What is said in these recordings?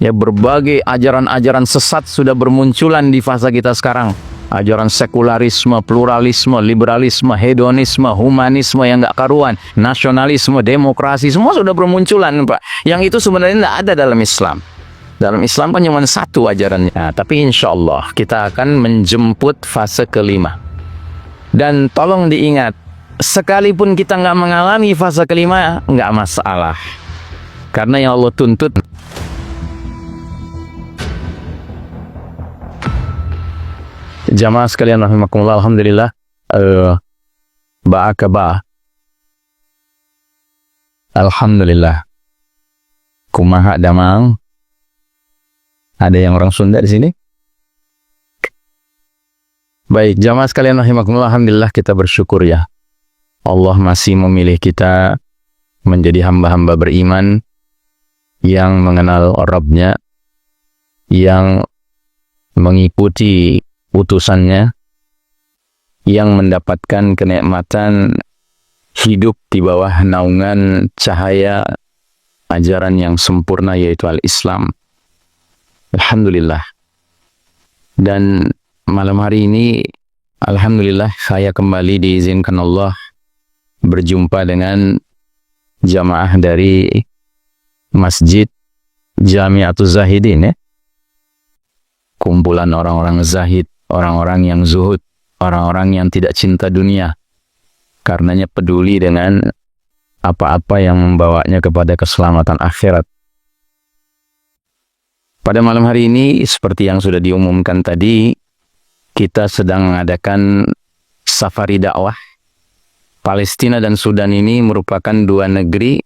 Ya, berbagai ajaran-ajaran sesat sudah bermunculan di fase kita sekarang. Ajaran sekularisme, pluralisme, liberalisme, hedonisme, humanisme yang nggak karuan, nasionalisme, demokrasi, semua sudah bermunculan, Pak. Yang itu sebenarnya nggak ada dalam Islam. Dalam Islam kan cuma satu ajarannya. Nah, tapi insya Allah kita akan menjemput fase kelima. Dan tolong diingat, sekalipun kita nggak mengalami fase kelima, nggak masalah. Karena yang Allah tuntut, jamaah sekalian rahimakumullah, alhamdulillah, ba'akabah, alhamdulillah, kumaha damang. Ada yang orang Sunda di sini? Baik, jamaah sekalian rahimakumullah, alhamdulillah kita bersyukur ya. Allah masih memilih kita menjadi hamba-hamba beriman yang mengenal Rabb-nya, yang mengikuti utusannya, yang mendapatkan kenikmatan hidup di bawah naungan cahaya ajaran yang sempurna, yaitu al-Islam. Alhamdulillah. Dan malam hari ini, alhamdulillah, saya kembali diizinkan Allah berjumpa dengan jamaah dari Masjid Jami'atuz Zahidin, ya. Kumpulan orang-orang zahid, orang-orang yang zuhud, orang-orang yang tidak cinta dunia, karenanya peduli dengan apa-apa yang membawanya kepada keselamatan akhirat. Pada malam hari ini, seperti yang sudah diumumkan tadi, kita sedang mengadakan safari dakwah. Palestina dan Sudan ini merupakan dua negeri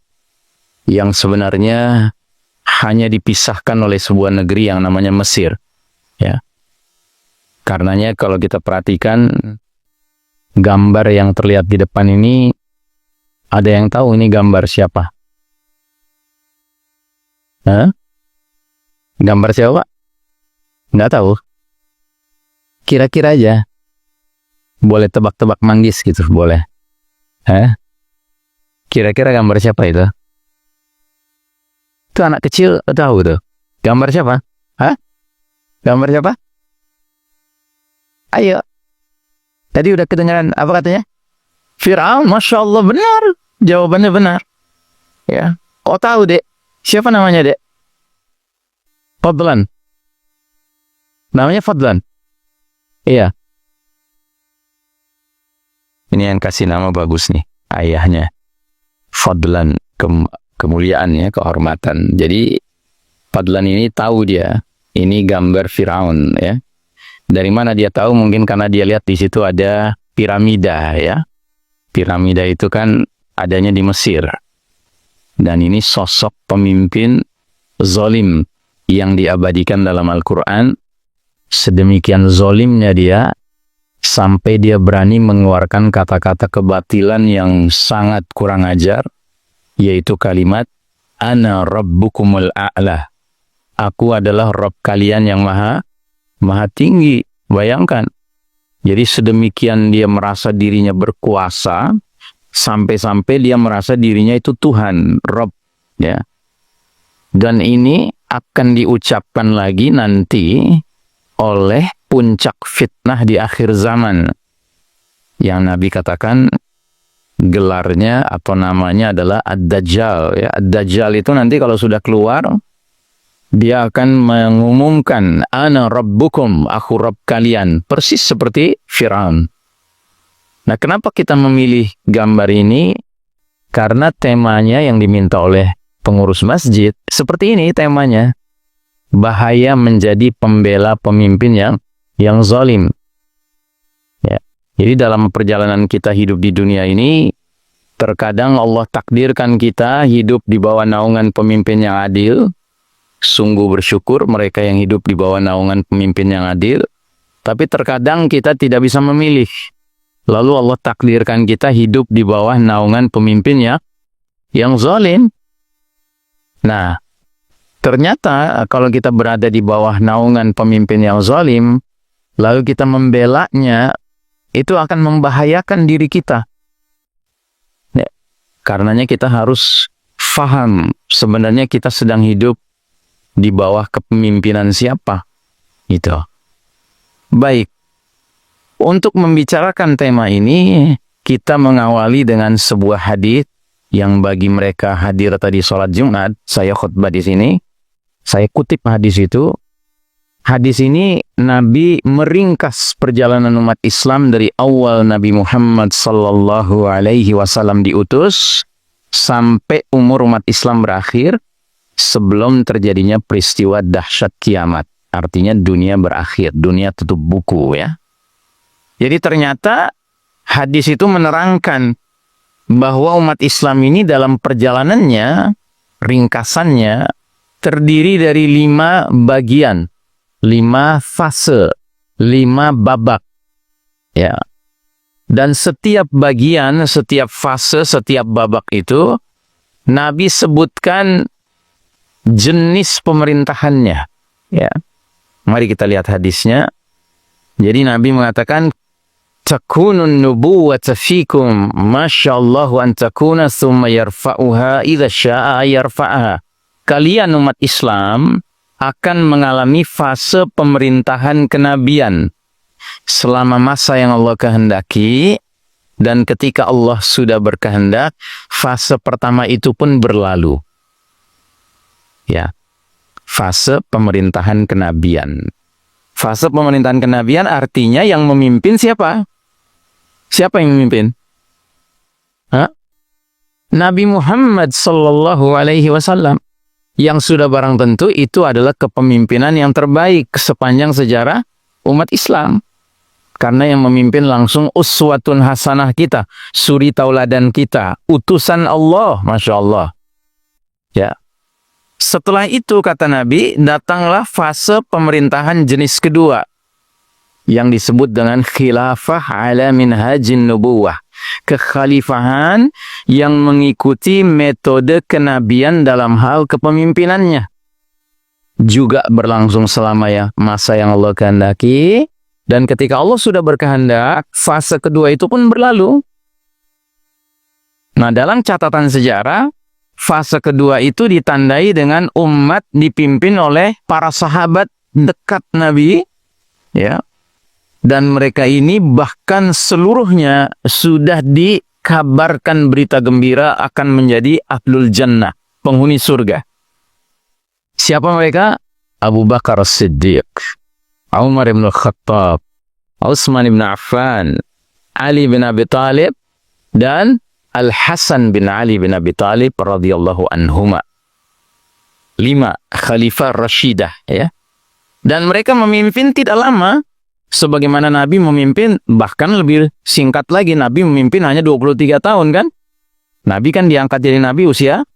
yang sebenarnya hanya dipisahkan oleh sebuah negeri yang namanya Mesir. Ya. Karenanya kalau kita perhatikan gambar yang terlihat di depan ini, ada yang tahu ini gambar siapa? Hah? Gambar siapa, Pak? Nggak tahu. Kira-kira aja. Boleh tebak-tebak manggis gitu, boleh. Hah? Kira-kira gambar siapa itu? Itu anak kecil tahu tuh. Gambar siapa? Hah? Gambar siapa? Ayo. Tadi udah kedengaran apa katanya? Fir'aun, Masya Allah, benar. Jawabannya benar. Ya. Oh tahu, Dek. Siapa namanya, Dek? Fadlan. Namanya Fadlan. Iya. Ini yang kasih nama bagus nih, ayahnya. Fadlan, kemuliaan ya, kehormatan. Jadi Fadlan ini tahu dia, ini gambar Firaun ya. Dari mana dia tahu? Mungkin karena dia lihat di situ ada piramida ya. Piramida itu kan adanya di Mesir. Dan ini sosok pemimpin zalim yang diabadikan dalam Al-Quran. Sedemikian zalimnya dia, sampai dia berani mengeluarkan kata-kata kebatilan yang sangat kurang ajar, yaitu kalimat, Ana Rabbukumul A'la. Aku adalah Rabb kalian yang maha tinggi. Bayangkan. Jadi sedemikian dia merasa dirinya berkuasa, sampai-sampai dia merasa dirinya itu Tuhan, Rabb. Ya. Dan ini akan diucapkan lagi nanti oleh puncak fitnah di akhir zaman. Yang Nabi katakan gelarnya atau namanya adalah Ad-Dajjal. Ya. Ad-Dajjal itu nanti kalau sudah keluar, dia akan mengumumkan, Ana Rabbukum, aku Rabb kalian. Persis seperti Firaun. Nah, kenapa kita memilih gambar ini? Karena temanya yang diminta oleh pengurus masjid, seperti ini temanya. Bahaya menjadi pembela pemimpin yang zalim. Ya. Jadi dalam perjalanan kita hidup di dunia ini, terkadang Allah takdirkan kita hidup di bawah naungan pemimpin yang adil. Sungguh bersyukur mereka yang hidup di bawah naungan pemimpin yang adil. Tapi terkadang kita tidak bisa memilih. Lalu Allah takdirkan kita hidup di bawah naungan pemimpin yang zalim. Nah, ternyata kalau kita berada di bawah naungan pemimpin yang zalim, lalu kita membelanya, itu akan membahayakan diri kita. Ya, karenanya kita harus faham, sebenarnya kita sedang hidup Di bawah kepemimpinan siapa? Itu. Baik. Untuk membicarakan tema ini, kita mengawali dengan sebuah hadis yang bagi mereka hadir tadi sholat Jumat, saya khutbah di sini. Saya kutip hadis itu. Hadis ini Nabi meringkas perjalanan umat Islam dari awal Nabi Muhammad sallallahu alaihi wasallam diutus sampai umur umat Islam berakhir sebelum terjadinya peristiwa dahsyat kiamat. Artinya dunia berakhir, dunia tutup buku ya. Jadi ternyata hadis itu menerangkan bahwa umat Islam ini dalam perjalanannya, ringkasannya terdiri dari 5 bagian. 5 fase, 5 babak. Ya. Dan setiap bagian, setiap fase, setiap babak itu Nabi sebutkan jenis pemerintahannya. Ya. Mari kita lihat hadisnya. Jadi Nabi mengatakan takunun nubuwwata fikum masyaallahu an takuna thumma yarfa'uha idza syaa'a yarfa'aha. Kalian umat Islam akan mengalami fase pemerintahan kenabian selama masa yang Allah kehendaki, dan ketika Allah sudah berkehendak, fase pertama itu pun berlalu. Ya. Fase pemerintahan kenabian. Fase pemerintahan kenabian artinya yang memimpin siapa? Siapa yang memimpin? Hah? Nabi Muhammad sallallahu alaihi wasallam. Yang sudah barang tentu itu adalah kepemimpinan yang terbaik sepanjang sejarah umat Islam. Karena yang memimpin langsung uswatun hasanah kita, suri tauladan kita, utusan Allah, Masya Allah. Ya. Setelah itu kata Nabi, datanglah fase pemerintahan jenis kedua yang disebut dengan khilafah ala minhajin nubuwah. Kekhalifahan yang mengikuti metode kenabian dalam hal kepemimpinannya. Juga berlangsung selama ya masa yang Allah kehendaki, dan ketika Allah sudah berkehendak, fase kedua itu pun berlalu. Nah, dalam catatan sejarah, fase kedua itu ditandai dengan umat dipimpin oleh para sahabat dekat Nabi, ya. Dan mereka ini bahkan seluruhnya sudah dikabarkan berita gembira akan menjadi ahlul jannah, penghuni surga. Siapa mereka? Abu Bakar As-Siddiq, Umar bin Khattab, Utsman bin Affan, Ali bin Abi Thalib, dan Al-Hasan bin Ali bin Abi Thalib radhiyallahu anhuma. 5 khalifah Rashidah, ya. Dan mereka memimpin tidak lama. Sebagaimana Nabi memimpin, bahkan lebih singkat lagi, Nabi memimpin hanya 23 tahun kan? Nabi kan diangkat jadi Nabi usia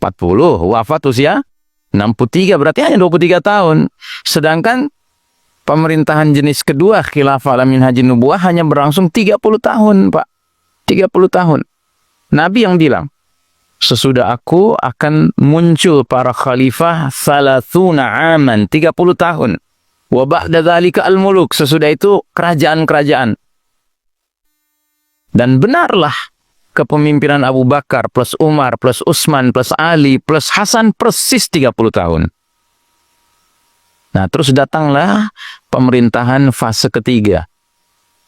40, wafat usia 63, berarti hanya 23 tahun. Sedangkan pemerintahan jenis kedua, khilafah ala minhajin nubuwah, hanya berlangsung 30 tahun, Pak. 30 tahun. Nabi yang bilang, sesudah aku akan muncul para khalifah salasuna aman, 30 tahun. Wa ba'da dzalika al-muluk, sesudah itu kerajaan-kerajaan. Dan benarlah kepemimpinan Abu Bakar plus Umar plus Utsman plus Ali plus Hasan persis 30 tahun. Nah, terus datanglah pemerintahan fase ketiga.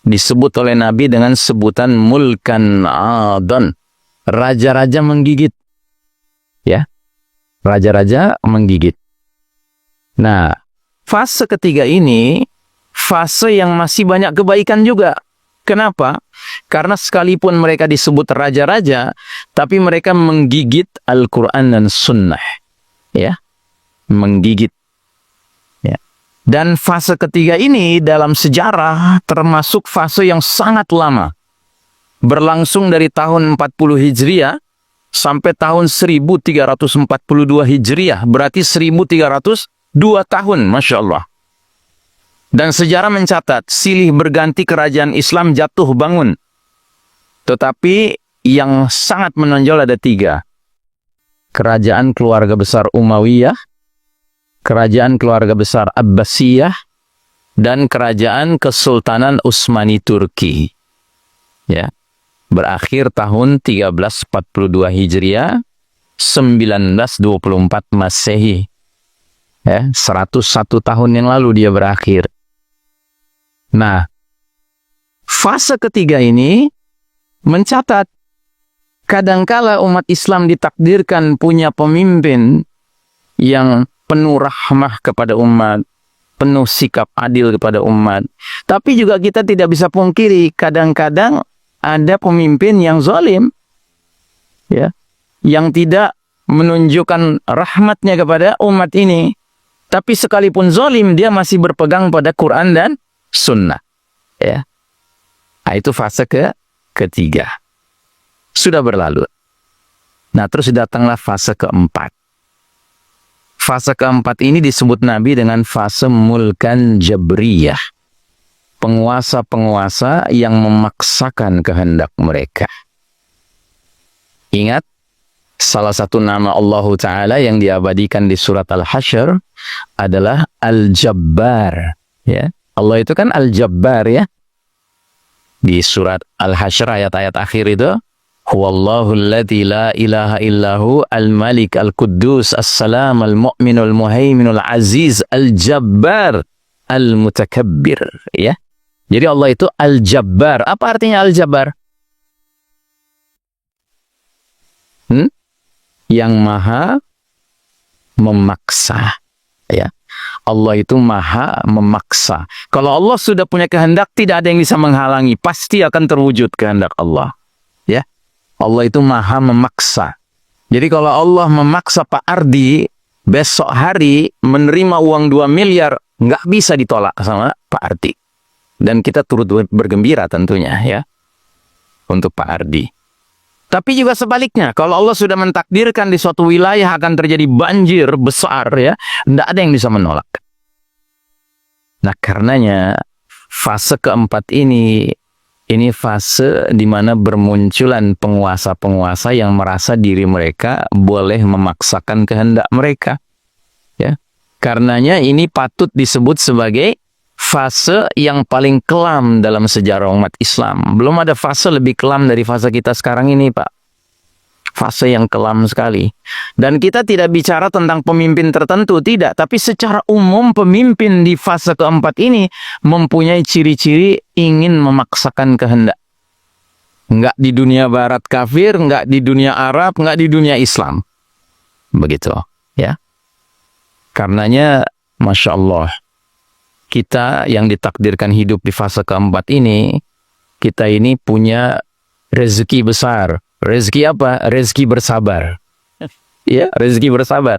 Disebut oleh Nabi dengan sebutan mulkan adan. Raja-raja menggigit. Ya. Raja-raja menggigit. Nah, fase ketiga ini, fase yang masih banyak kebaikan juga. Kenapa? Karena sekalipun mereka disebut raja-raja, tapi mereka menggigit Al-Quran dan Sunnah. Ya, menggigit. Ya. Dan fase ketiga ini dalam sejarah termasuk fase yang sangat lama. Berlangsung dari tahun 40 Hijriah sampai tahun 1342 Hijriah. Berarti 1302 tahun, Masya Allah. Dan sejarah mencatat, silih berganti kerajaan Islam jatuh bangun. Tetapi yang sangat menonjol ada 3. Kerajaan keluarga besar Umayyah, kerajaan keluarga besar Abbasiyah, dan kerajaan Kesultanan Utsmani Turki. Ya. Berakhir tahun 1342 Hijriah, 1924 Masehi. Ya, 101 tahun yang lalu dia berakhir. Nah, fase ketiga ini mencatat kadangkala umat Islam ditakdirkan punya pemimpin yang penuh rahmah kepada umat, penuh sikap adil kepada umat. Tapi juga kita tidak bisa pungkiri kadang-kadang ada pemimpin yang zalim, ya, yang tidak menunjukkan rahmatnya kepada umat ini. Tapi sekalipun zalim, dia masih berpegang pada Quran dan Sunnah. Ya, nah, itu fase ketiga. Sudah berlalu. Nah, terus datanglah fase keempat. Fase keempat ini disebut Nabi dengan fase mulkan jabriyah. Penguasa-penguasa yang memaksakan kehendak mereka. Ingat, salah satu nama Allah Ta'ala yang diabadikan di surat Al-Hasyr adalah Al-Jabbar. Ya. Allah itu kan Al-Jabbar, ya. Di surat Al-Hasyr ayat-ayat akhir itu, Huwallahu alladzi la ilaha illahu al-malik al-quddus as-salam al-mu'minul muhaiminul aziz al-jabbar al-mutakabbir. Ya. Jadi Allah itu Al-Jabbar. Apa artinya Al-Jabbar? Yang maha memaksa. Ya. Allah itu maha memaksa. Kalau Allah sudah punya kehendak, tidak ada yang bisa menghalangi. Pasti akan terwujud kehendak Allah. Ya. Allah itu maha memaksa. Jadi kalau Allah memaksa Pak Ardi besok hari menerima uang 2 miliar, nggak bisa ditolak sama Pak Ardi. Dan kita turut bergembira tentunya, ya, untuk Pak Ardi. Tapi juga sebaliknya, kalau Allah sudah mentakdirkan di suatu wilayah akan terjadi banjir besar, ya, tidak ada yang bisa menolak. Nah, karenanya fase keempat ini fase di mana bermunculan penguasa-penguasa yang merasa diri mereka boleh memaksakan kehendak mereka. Ya, karenanya ini patut disebut sebagai fase yang paling kelam dalam sejarah umat Islam. Belum ada fase lebih kelam dari fase kita sekarang ini, Pak. Fase yang kelam sekali. Dan kita tidak bicara tentang pemimpin tertentu, tidak. Tapi secara umum pemimpin di fase keempat ini mempunyai ciri-ciri ingin memaksakan kehendak. Enggak di dunia barat kafir, enggak di dunia Arab, enggak di dunia Islam. Begitu, ya. Karenanya, Masya Allah, kita yang ditakdirkan hidup di fase keempat ini, kita ini punya rezeki besar. Rezeki apa? Rezeki bersabar. Ya, rezeki bersabar.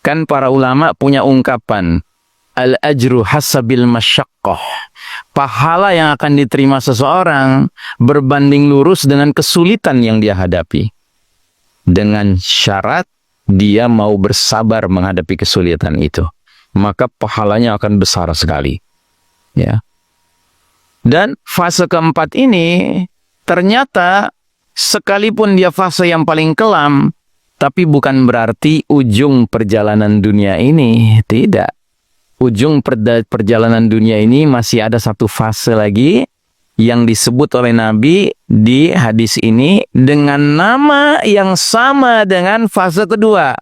Kan para ulama punya ungkapan, al-ajru hasabil masyaqqah. Pahala yang akan diterima seseorang berbanding lurus dengan kesulitan yang dia hadapi. Dengan syarat dia mau bersabar menghadapi kesulitan itu, maka pahalanya akan besar sekali. Ya. Dan fase keempat ini ternyata sekalipun dia fase yang paling kelam, tapi bukan berarti ujung perjalanan dunia ini. Tidak. Ujung perjalanan dunia ini masih ada satu fase lagi yang disebut oleh Nabi di hadis ini dengan nama yang sama dengan fase kedua.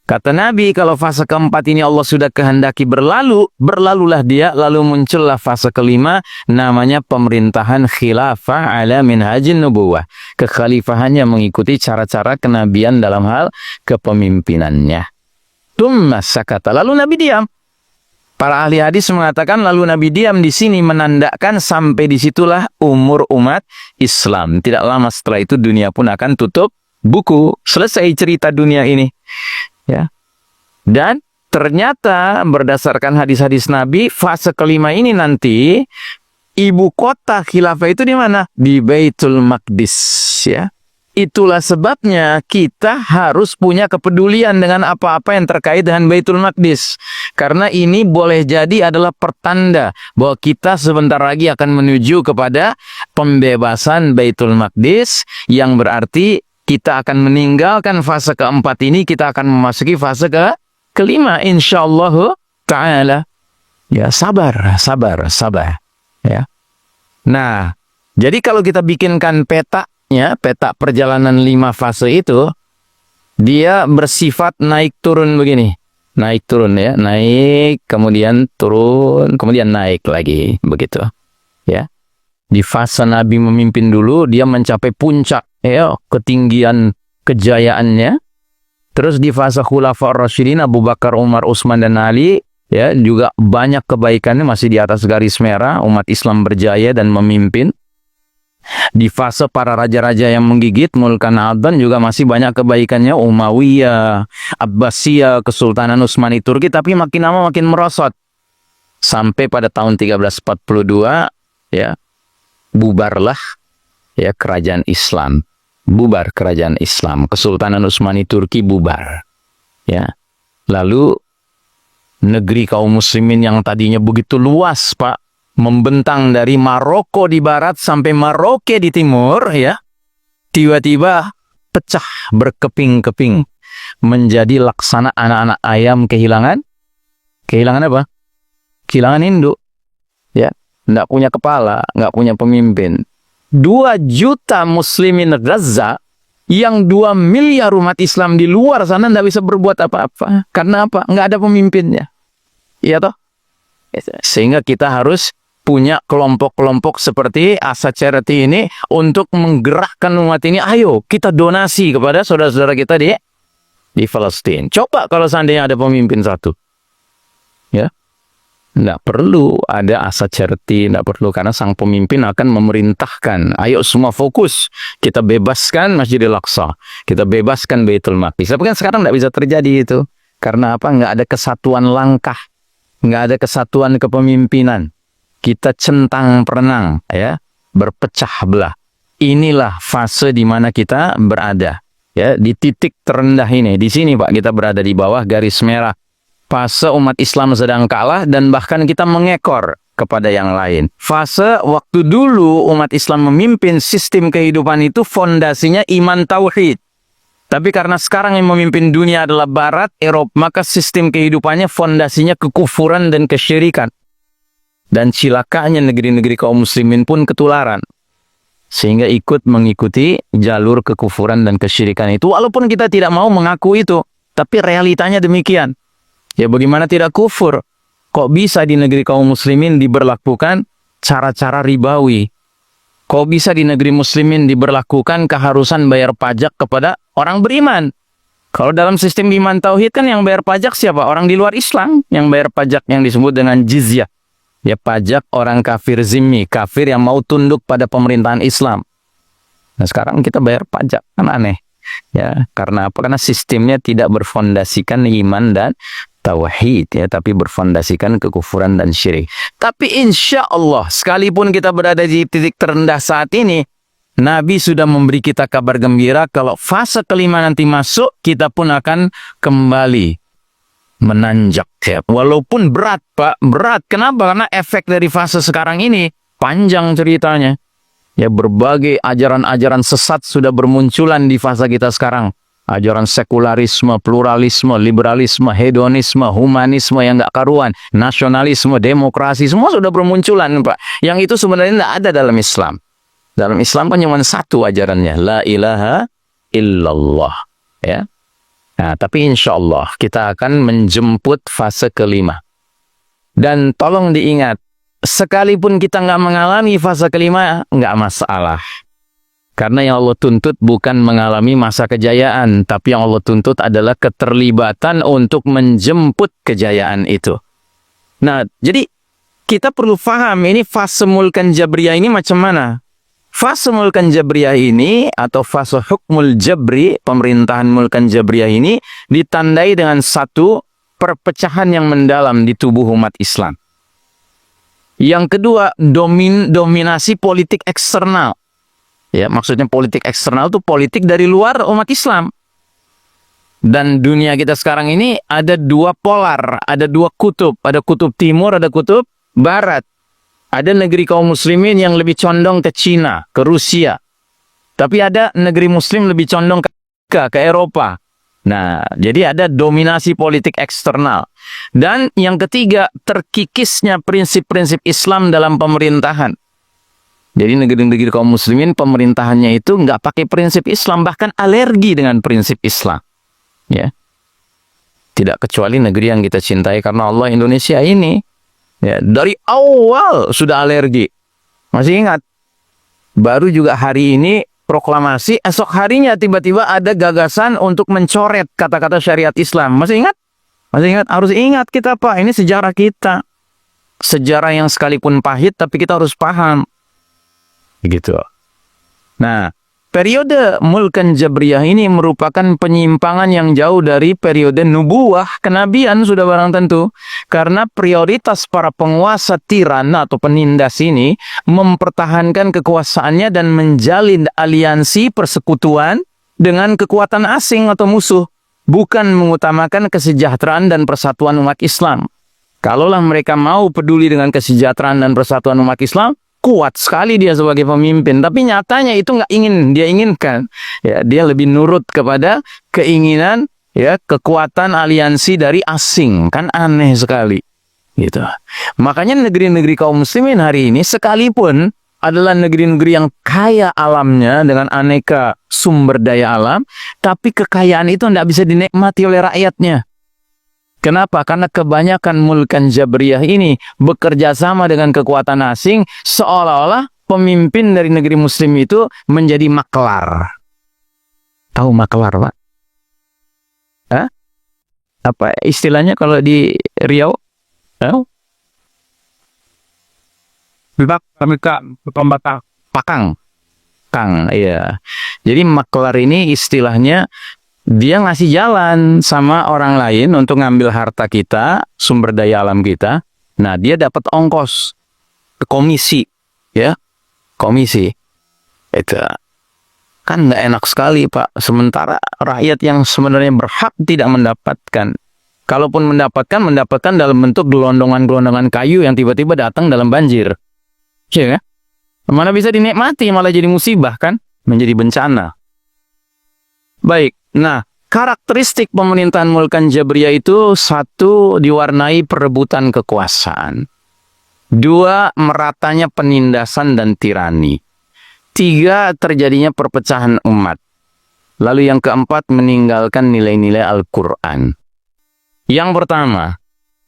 Kata Nabi, kalau fase keempat ini Allah sudah kehendaki berlalu, berlalulah dia, lalu muncullah fase kelima, namanya pemerintahan khilafah ala minhajin nubuwah. Kekhalifahannya mengikuti cara-cara kenabian dalam hal kepemimpinannya. Tumma sakata, lalu Nabi diam. Para ahli hadis mengatakan lalu Nabi diam di sini menandakan sampai disitulah umur umat Islam. Tidak lama setelah itu dunia pun akan tutup buku. Selesai cerita dunia ini. Ya. Dan ternyata berdasarkan hadis-hadis Nabi, fase kelima ini nanti ibu kota khilafah itu di mana? Di Baitul Maqdis, ya. Itulah sebabnya kita harus punya kepedulian dengan apa-apa yang terkait dengan Baitul Maqdis. Karena ini boleh jadi adalah pertanda bahwa kita sebentar lagi akan menuju kepada pembebasan Baitul Maqdis, yang berarti kita akan meninggalkan fase keempat ini, kita akan memasuki fase kelima, insyaallah ta'ala. Ya, sabar. Ya. Nah, jadi kalau kita bikinkan petanya, peta perjalanan 5 fase itu, dia bersifat naik turun begini. Naik turun ya, naik, kemudian turun, kemudian naik lagi, begitu. Ya. Di fase Nabi memimpin dulu, dia mencapai puncak ya, ketinggian kejayaannya. Terus di fase Khulafaur Rasyidin, Abu Bakar, Umar, Utsman, dan Ali, ya juga banyak kebaikannya, masih di atas garis merah, umat Islam berjaya dan memimpin. Di fase para raja-raja yang menggigit, Mulkan Adnan, juga masih banyak kebaikannya, Umayyah, Abbasiyah, Kesultanan Utsmani Turki, tapi makin lama makin merosot. Sampai pada tahun 1342, ya, bubarlah ya kerajaan Islam. Bubar kerajaan Islam, Kesultanan Utsmani Turki bubar. Ya. Lalu negeri kaum muslimin yang tadinya begitu luas, Pak, membentang dari Maroko di barat sampai Maroke di timur, ya. Tiba-tiba pecah berkeping-keping menjadi laksana anak-anak ayam kehilangan apa? Kehilangan induk. Ya, enggak punya kepala, enggak punya pemimpin. 2 juta muslimin Gaza yang 2 miliar umat Islam di luar sana tidak bisa berbuat apa-apa. Karena apa? Nggak ada pemimpinnya. Iya toh? Sehingga kita harus punya kelompok-kelompok seperti Asa Charity ini untuk menggerakkan umat ini. Ayo kita donasi kepada saudara-saudara kita di Palestina. Coba kalau seandainya ada pemimpin satu. Ya. Nggak perlu ada Asa Charity, nggak perlu, karena sang pemimpin akan memerintahkan, ayo semua fokus, kita bebaskan Masjidil Aqsa, kita bebaskan Baitul Maqdis. Tapi kan sekarang nggak bisa terjadi itu. Karena apa? Nggak ada kesatuan langkah, nggak ada kesatuan kepemimpinan. Kita centang perenang, ya, berpecah belah. Inilah fase di mana kita berada, ya, di titik terendah ini. Di sini, Pak, kita berada di bawah garis merah. Fase umat Islam sedang kalah dan bahkan kita mengekor kepada yang lain. Fase waktu dulu umat Islam memimpin sistem kehidupan itu fondasinya iman tauhid. Tapi karena sekarang yang memimpin dunia adalah Barat, Eropa, maka sistem kehidupannya fondasinya kekufuran dan kesyirikan. Dan cilakanya negeri-negeri kaum muslimin pun ketularan. Sehingga ikut mengikuti jalur kekufuran dan kesyirikan itu. Walaupun kita tidak mau mengaku itu, tapi realitanya demikian. Ya bagaimana tidak kufur? Kok bisa di negeri kaum muslimin diberlakukan cara-cara ribawi? Kok bisa di negeri muslimin diberlakukan keharusan bayar pajak kepada orang beriman? Kalau dalam sistem iman tauhid kan yang bayar pajak siapa? Orang di luar Islam yang bayar pajak yang disebut dengan jizyah. Ya pajak orang kafir zimmi, kafir yang mau tunduk pada pemerintahan Islam. Nah sekarang kita bayar pajak, kan aneh. Ya, karena apa? Karena sistemnya tidak berfondasikan iman dan tauhid, ya, tapi berfondasikan kekufuran dan syirik. Tapi insya Allah, sekalipun kita berada di titik terendah saat ini, Nabi sudah memberi kita kabar gembira kalau fase kelima nanti masuk, kita pun akan kembali menanjak. Ya. Walaupun berat, Pak, berat. Kenapa? Karena efek dari fase sekarang ini panjang ceritanya. Ya, berbagai ajaran-ajaran sesat sudah bermunculan di fase kita sekarang. Ajaran sekularisme, pluralisme, liberalisme, hedonisme, humanisme yang nggak karuan, nasionalisme, demokrasi, semua sudah bermunculan, Pak. Yang itu sebenarnya nggak ada dalam Islam. Dalam Islam kan cuma satu ajarannya, la ilaha illallah. Ya. Nah, tapi insya Allah kita akan menjemput fase kelima. Dan tolong diingat, sekalipun kita nggak mengalami fase kelima, nggak masalah. Karena yang Allah tuntut bukan mengalami masa kejayaan, tapi yang Allah tuntut adalah keterlibatan untuk menjemput kejayaan itu. Nah, jadi kita perlu paham ini fase Mulkan Jabriyah ini macam mana. Fase Mulkan Jabriyah ini atau fase Hukmul Jabri, pemerintahan Mulkan Jabriyah ini ditandai dengan satu perpecahan yang mendalam di tubuh umat Islam. Yang kedua, dominasi politik eksternal. Ya, maksudnya politik eksternal itu politik dari luar umat Islam. Dan dunia kita sekarang ini ada 2 polar, ada 2 kutub. Ada kutub timur, ada kutub barat. Ada negeri kaum muslimin yang lebih condong ke Cina, ke Rusia. Tapi ada negeri muslim lebih condong ke Eropa. Nah, jadi ada dominasi politik eksternal. Dan yang ketiga, terkikisnya prinsip-prinsip Islam dalam pemerintahan. Jadi negeri-negeri kaum muslimin pemerintahannya itu nggak pakai prinsip Islam, bahkan alergi dengan prinsip Islam. Ya. tidak kecuali negeri yang kita cintai karena Allah, Indonesia ini. Ya, dari awal sudah alergi. Masih ingat? Baru juga hari ini proklamasi, esok harinya tiba-tiba ada gagasan untuk mencoret kata-kata syariat Islam. Masih ingat? Masih ingat? Harus ingat kita, Pak. Ini sejarah kita. Sejarah yang sekalipun pahit, tapi kita harus paham. Gitu. Nah, periode Mulkan Jabriyah ini merupakan penyimpangan yang jauh dari periode nubuwah, kenabian sudah barang tentu. Karena prioritas para penguasa tiran atau penindas ini mempertahankan kekuasaannya dan menjalin aliansi persekutuan dengan kekuatan asing atau musuh. Bukan mengutamakan kesejahteraan dan persatuan umat Islam. Kalaulah mereka mau peduli dengan kesejahteraan dan persatuan umat Islam, kuat sekali dia sebagai pemimpin. Tapi nyatanya itu nggak dia inginkan. Ya, dia lebih nurut kepada keinginan, ya, kekuatan aliansi dari asing. Kan aneh sekali. Gitu. Makanya negeri-negeri kaum muslimin hari ini sekalipun adalah negeri-negeri yang kaya alamnya dengan aneka sumber daya alam, tapi kekayaan itu tidak bisa dinikmati oleh rakyatnya. Kenapa? Karena kebanyakan Mulkan Jabriyah ini bekerja sama dengan kekuatan asing, seolah-olah pemimpin dari negeri muslim itu menjadi maklar. Tahu maklar, Pak? Hah? Apa istilahnya kalau di Riau? Pakang. Iya. Jadi maklar ini istilahnya dia ngasih jalan sama orang lain untuk ngambil harta kita, sumber daya alam kita. Nah, dia dapat ongkos ke komisi, ya, komisi. Itu kan nggak enak sekali, Pak. Sementara rakyat yang sebenarnya berhak tidak mendapatkan. Kalaupun mendapatkan dalam bentuk gelondongan-gelondongan kayu yang tiba-tiba datang dalam banjir. Ya, kan? Mana bisa dinikmati, malah jadi musibah kan, menjadi bencana. Baik. Nah, karakteristik pemerintahan Mulkan Jabriyah itu satu, diwarnai perebutan kekuasaan. Dua, meratanya penindasan dan tirani. Tiga, terjadinya perpecahan umat. Lalu yang keempat, meninggalkan nilai-nilai Al-Quran. Yang pertama,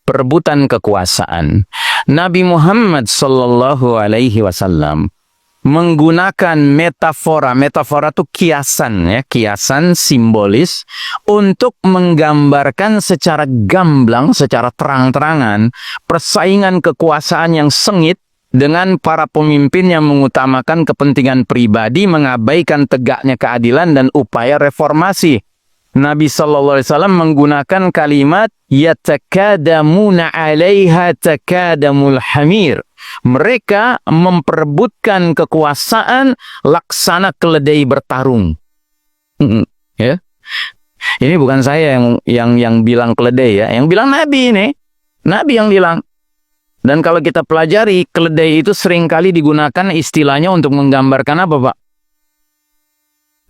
perebutan kekuasaan. Nabi Muhammad SAW menggunakan metafora. Metafora itu kiasan, ya, kiasan simbolis untuk menggambarkan secara gamblang, secara terang-terangan persaingan kekuasaan yang sengit dengan para pemimpin yang mengutamakan kepentingan pribadi, mengabaikan tegaknya keadilan dan upaya reformasi. Nabi SAW menggunakan kalimat yatakadamuna 'alaiha takadamul hamir. Mereka memperebutkan kekuasaan laksana keledai bertarung. Ya. Ini bukan saya yang bilang keledai, ya. Yang bilang Nabi ini. Nabi yang bilang. Dan kalau kita pelajari, keledai itu seringkali digunakan istilahnya untuk menggambarkan apa, Pak?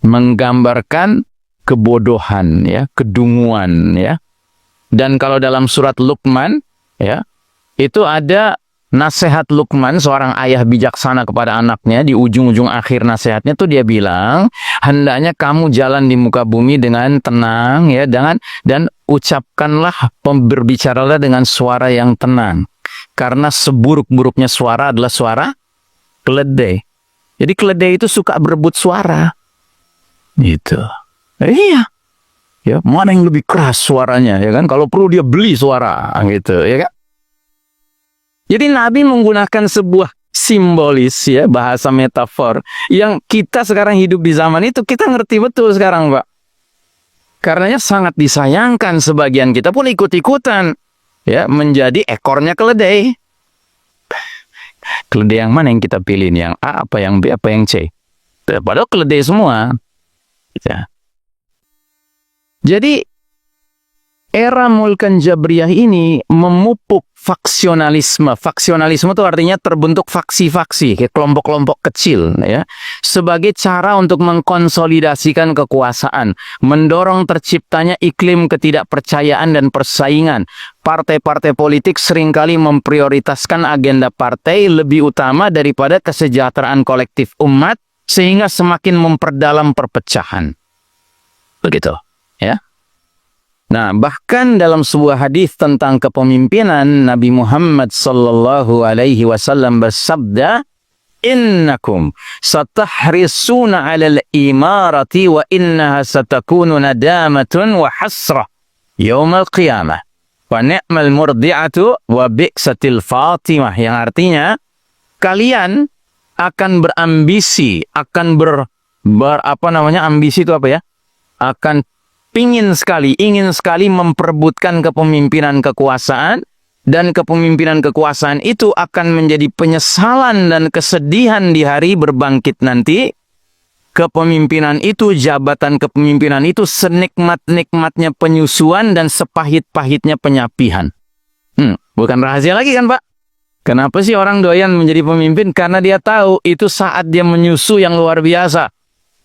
Menggambarkan kebodohan, ya, kedunguan, ya. Dan kalau dalam surat Luqman, ya, itu ada nasihat Luqman, seorang ayah bijaksana kepada anaknya. Di ujung-ujung akhir nasihatnya tuh dia bilang, hendaknya kamu jalan di muka bumi dengan tenang, ya, dan ucapkanlah, berbicaralah dengan suara yang tenang. Karena seburuk-buruknya suara adalah suara keledai. Jadi keledai itu suka berebut suara. Gitu. Iya. Ya, mana yang lebih keras suaranya, ya kan? Kalau perlu dia beli suara, gitu, ya kan? Jadi Nabi menggunakan sebuah simbolis, ya, bahasa metafor yang kita sekarang hidup di zaman itu kita ngerti betul sekarang, Pak. Karenanya sangat disayangkan sebagian kita pun ikut-ikutan, ya, menjadi ekornya keledai. Keledai yang mana yang kita pilih? Yang A, apa yang B, apa yang C? Padahal keledai semua. Ya. Jadi era Mulkan Jabriyah ini memupuk faksionalisme. Faksionalisme itu artinya terbentuk faksi-faksi, kayak kelompok-kelompok kecil, ya, sebagai cara untuk mengkonsolidasikan kekuasaan, mendorong terciptanya iklim ketidakpercayaan dan persaingan. Partai-partai politik seringkali memprioritaskan agenda partai lebih utama daripada kesejahteraan kolektif umat, sehingga semakin memperdalam perpecahan. Begitu. Ya. Nah, bahkan dalam sebuah hadis tentang kepemimpinan, Nabi Muhammad sallallahu alaihi wasallam bersabda, "Innakum satahrisuna 'alal imarati wa innaha satakunu nadamatun wa hasrah yaumal qiyamah. Wa ni'mal murdi'atu wa bi'satil fatimah." Yang artinya, kalian akan berambisi, akan ambisi itu apa ya? Akan ingin sekali memperebutkan kepemimpinan kekuasaan, dan kepemimpinan kekuasaan itu akan menjadi penyesalan dan kesedihan di hari berbangkit nanti. Kepemimpinan itu, jabatan kepemimpinan itu senikmat-nikmatnya penyusuan dan sepahit-pahitnya penyapihan. Bukan rahasia lagi kan, Pak? Kenapa sih orang doyan menjadi pemimpin? Karena dia tahu itu saat dia menyusu yang luar biasa.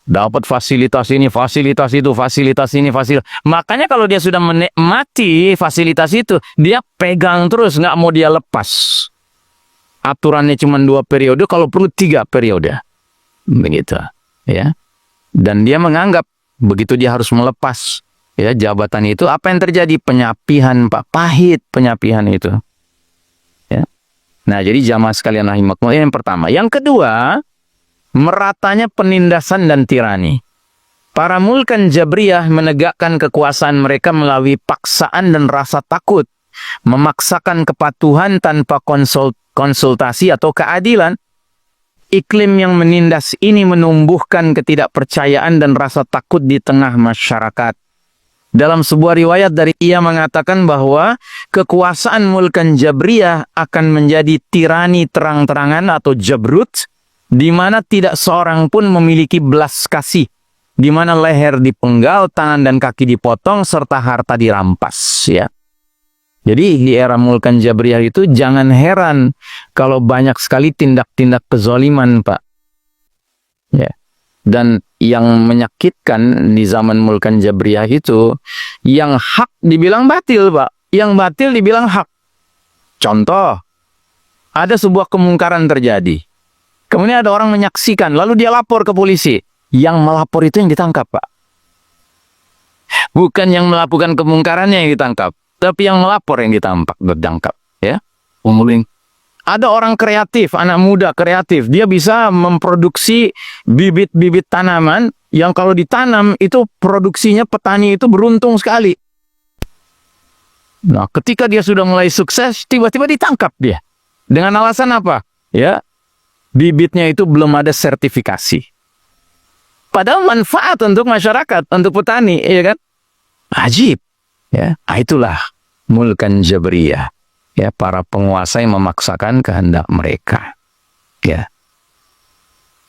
Dapat fasilitas ini, fasilitas itu, fasilitas ini, fasilitas. Makanya kalau dia sudah menikmati fasilitas itu, dia pegang terus, nggak mau dia lepas. Aturannya cuma 2 periode, kalau perlu 3 periode. Begitu, ya. Dan dia menganggap begitu dia harus melepas ya jabatan itu, apa yang terjadi? Penyapihan, Pak. Pahit penyapihan itu. Ya. Nah, jadi jamaah sekalian rahimakumullah, yang pertama. Yang kedua, meratanya penindasan dan tirani. Para mulkan Jabriyah menegakkan kekuasaan mereka melalui paksaan dan rasa takut, memaksakan kepatuhan tanpa konsultasi atau keadilan. Iklim yang menindas ini menumbuhkan ketidakpercayaan dan rasa takut di tengah masyarakat. Dalam sebuah riwayat dari ia mengatakan bahwa kekuasaan mulkan Jabriyah akan menjadi tirani terang-terangan atau jabrut, di mana tidak seorang pun memiliki belas kasih, di mana leher dipenggal, tangan dan kaki dipotong, serta harta dirampas. Ya. Jadi di era mulkan Jabriyah itu jangan heran kalau banyak sekali tindak-tindak kezaliman, Pak. Ya. Dan yang menyakitkan di zaman mulkan Jabriyah itu, yang hak dibilang batil, Pak. Yang batil dibilang hak. Contoh, ada sebuah kemungkaran terjadi. Kemudian ada orang menyaksikan, lalu dia lapor ke polisi. Yang melapor itu yang ditangkap, Pak. Bukan yang melakukan kemungkarannya yang ditangkap, tapi yang melapor yang ditangkap. Ya, ada orang kreatif, anak muda kreatif, dia bisa memproduksi bibit-bibit tanaman yang kalau ditanam itu produksinya petani itu beruntung sekali. Nah, ketika dia sudah mulai sukses, tiba-tiba ditangkap dia. Dengan alasan apa? Ya, bibitnya itu belum ada sertifikasi. Padahal manfaat untuk masyarakat, untuk petani, ya kan? Ajib. Ya, itulah mulkan Jabriyah. Ya, para penguasa yang memaksakan kehendak mereka. Ya.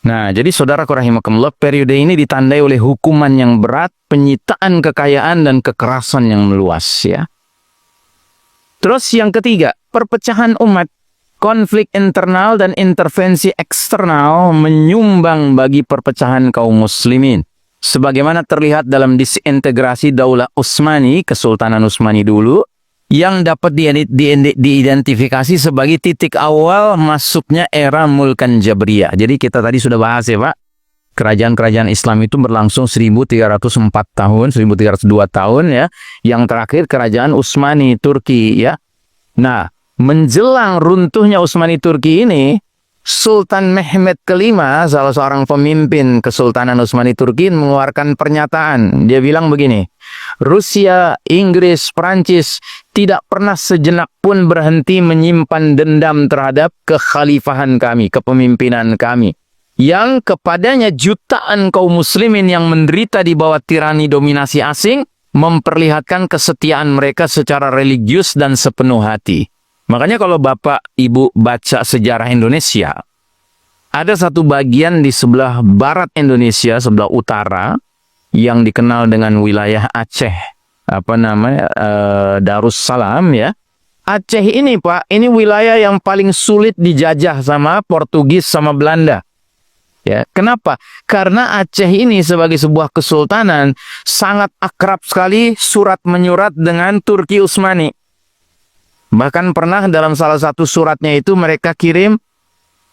Nah, jadi saudaraku rahimakumullah, periode ini ditandai oleh hukuman yang berat, penyitaan kekayaan dan kekerasan yang meluas, ya. Terus yang ketiga, perpecahan umat. Konflik internal dan intervensi eksternal menyumbang bagi perpecahan kaum muslimin. Sebagaimana terlihat dalam disintegrasi Daulah Utsmani, Kesultanan Utsmani dulu, yang dapat diidentifikasi sebagai titik awal masuknya era mulkan Jabriyah. Jadi kita tadi sudah bahas ya, Pak. Kerajaan-kerajaan Islam itu berlangsung 1304 tahun, 1302 tahun ya. Yang terakhir kerajaan Utsmani Turki ya. Nah, menjelang runtuhnya Utsmani Turki ini, Sultan Mehmed kelima, salah seorang pemimpin Kesultanan Utsmani Turki, mengeluarkan pernyataan. Dia bilang begini, Rusia, Inggris, Prancis tidak pernah sejenak pun berhenti menyimpan dendam terhadap kekhalifahan kami, kepemimpinan kami, yang kepadanya jutaan kaum muslimin yang menderita di bawah tirani dominasi asing memperlihatkan kesetiaan mereka secara religius dan sepenuh hati. Makanya kalau Bapak Ibu baca sejarah Indonesia, ada satu bagian di sebelah barat Indonesia, sebelah utara, yang dikenal dengan wilayah Aceh, Darussalam ya. Aceh ini, Pak, ini wilayah yang paling sulit dijajah sama Portugis sama Belanda. Ya, kenapa? Karena Aceh ini sebagai sebuah kesultanan sangat akrab sekali surat menyurat dengan Turki Utsmani. Bahkan pernah dalam salah satu suratnya itu mereka kirim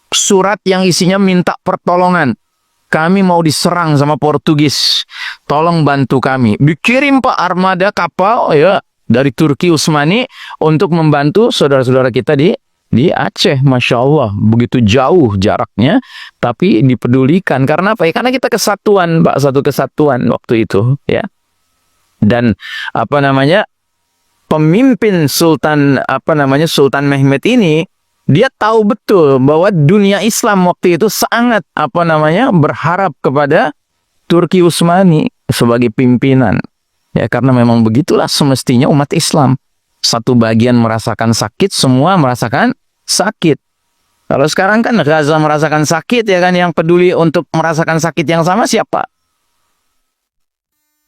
surat yang isinya minta pertolongan. Kami mau diserang sama Portugis. tolong bantu kami. Dikirim Pak armada kapal ya dari Turki Utsmani untuk membantu saudara-saudara kita di Aceh. Masya Allah, begitu jauh jaraknya, tapi dipedulikan. Karena apa ya? Karena kita kesatuan, Pak, satu kesatuan waktu itu, ya. Dan pemimpin Sultan Sultan Mehmed ini, dia tahu betul bahwa dunia Islam waktu itu sangat berharap kepada Turki Utsmani sebagai pimpinan. Ya, karena memang begitulah semestinya umat Islam. Satu bagian merasakan sakit, semua merasakan sakit. Kalau sekarang kan Gaza merasakan sakit, ya kan, yang peduli untuk merasakan sakit yang sama siapa?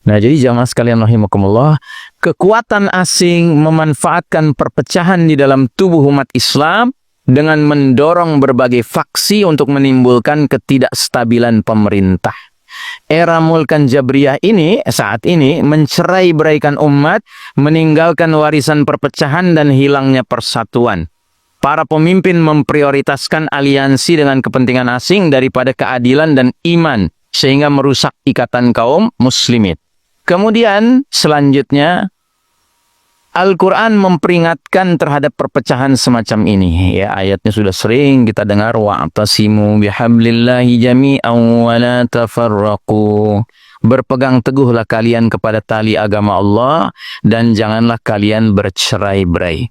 Nah, jadi jamaah sekalian rahimakumullah, kekuatan asing memanfaatkan perpecahan di dalam tubuh umat Islam dengan mendorong berbagai faksi untuk menimbulkan ketidakstabilan pemerintah. Era Mulkan Jabriyah ini saat ini mencerai-beraikan umat, meninggalkan warisan perpecahan dan hilangnya persatuan. Para pemimpin memprioritaskan aliansi dengan kepentingan asing daripada keadilan dan iman, sehingga merusak ikatan kaum muslimin. Kemudian selanjutnya Al-Quran memperingatkan terhadap perpecahan semacam ini. Ya, ayatnya sudah sering kita dengar, wa'tasimu bihablillahi jami'an wa la tafarraqu. Berpegang teguhlah kalian kepada tali agama Allah dan janganlah kalian bercerai-berai.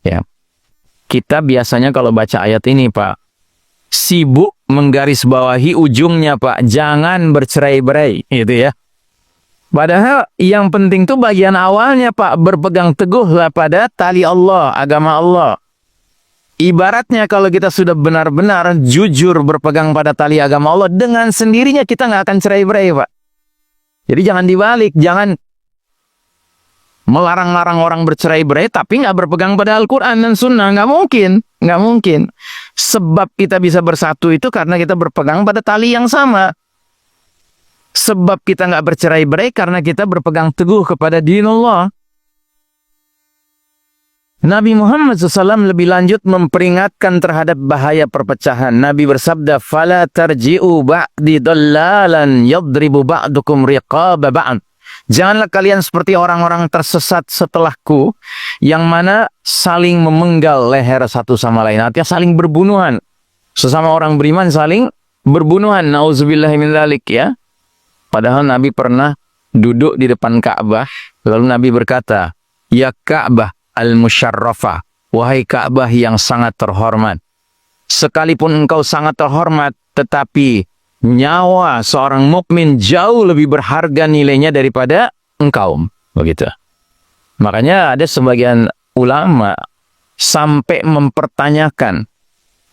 Ya. Kita biasanya kalau baca ayat ini, Pak, sibuk menggarisbawahi ujungnya, Pak, jangan bercerai-berai, gitu ya. Padahal yang penting tuh bagian awalnya, Pak, berpegang teguhlah pada tali Allah, agama Allah. Ibaratnya kalau kita sudah benar-benar jujur berpegang pada tali agama Allah, dengan sendirinya kita nggak akan cerai-berai, Pak. Jadi jangan dibalik, jangan melarang-larang orang bercerai-berai tapi nggak berpegang pada Al-Quran dan Sunnah. Nggak mungkin, nggak mungkin. Sebab kita bisa bersatu itu karena kita berpegang pada tali yang sama. Sebab kita nggak bercerai-berai karena kita berpegang teguh kepada dinullah. Nabi Muhammad SAW lebih lanjut memperingatkan terhadap bahaya perpecahan. Nabi bersabda, "Fala tarji'u ba'di dallalan yadribu ba'dukum riqaba ba'd." Janganlah kalian seperti orang-orang tersesat setelahku, yang mana saling memenggal leher satu sama lain. Artinya saling berbunuhan. Sesama orang beriman saling berbunuhan. Nauzubillahi min dzalik, ya. Padahal Nabi pernah duduk di depan Ka'bah, lalu Nabi berkata, "Ya Ka'bah al-musyarrafah, wahai Ka'bah yang sangat terhormat. Sekalipun engkau sangat terhormat, tetapi nyawa seorang mukmin jauh lebih berharga nilainya daripada engkau." Begitu. Makanya ada sebagian ulama sampai mempertanyakan,